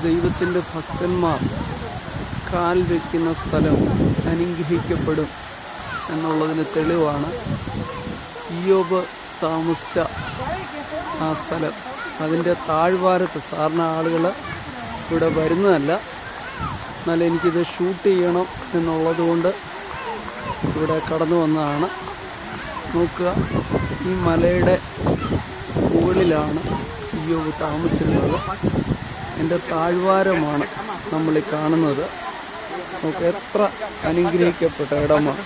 ദൈവത്തിൻ്റെ ഭക്തന്മാർ കാൽ വയ്ക്കുന്ന സ്ഥലം അനുഗ്രഹിക്കപ്പെടും എന്നുള്ളതിന് തെളിവാണ് ഇയ്യോബ് താമസിച്ച ആ സ്ഥലം. അതിൻ്റെ താഴ്വാരത്ത് സാധാരണ ആളുകൾ ഇവിടെ വരുന്നതല്ല, എന്നാൽ എനിക്കിത് ഷൂട്ട് ചെയ്യണം എന്നുള്ളത് കൊണ്ട് ഇവിടെ കടന്നു വന്നതാണ്. നോക്കുക, ഈ മലയുടെ മുകളിലാണ് ഇയ്യോബ് താമസിക്കുന്നത്. എൻ്റെ താഴ്വാരമാണ് നമ്മൾ ഈ കാണുന്നത്. നമുക്ക് എത്ര അനുഗ്രഹിക്കപ്പെട്ട ഇടമാണ്.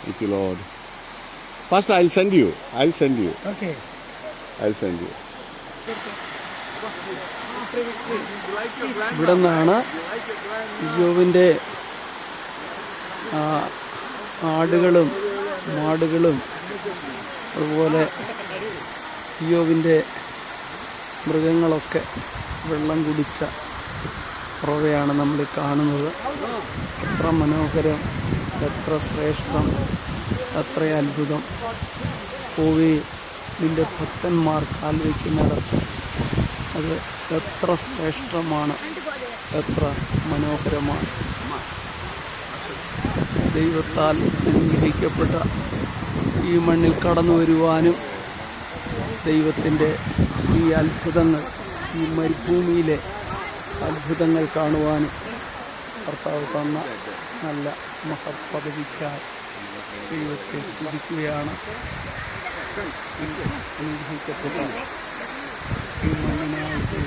Thank you, Lord. Pastor, I'll send you. Okay. I'll send you. ഇവിടെ നിന്നാണ് ഇയ്യോബിൻ്റെ ആടുകളും മാടുകളും അതുപോലെ ഇയ്യോബിൻ്റെ മൃഗങ്ങളൊക്കെ വെള്ളം കുടിച്ച ഉറവയാണ് നമ്മൾ കാണുന്നത്. എത്ര മനോഹരം, എത്ര ശ്രേഷ്ഠം, എത്ര അത്ഭുതം. പോവേ നിൻ്റെ ഭക്തന്മാർ കാൽ വയ്ക്കുന്നിടത്ത് അത് എത്ര ശ്രേഷ്ഠമാണ്, എത്ര മനോഹരമാണ്. ദൈവത്താൽ അനുഗ്രഹിക്കപ്പെട്ട ഈ മണ്ണിൽ കടന്നു വരുവാനും ദൈവത്തിൻ്റെ ഈ അത്ഭുതങ്ങൾ, ഈ മരുഭൂമിയിലെ അത്ഭുതങ്ങൾ കാണുവാനും കർത്താവ് തന്ന നല്ല മഹത്പദവിക്കായി ദൈവത്തെ സ്തുതിക്കുകയാണ്. അനുഗ്രഹിക്കപ്പെട്ട ഈ മണ്ണിനായിട്ട്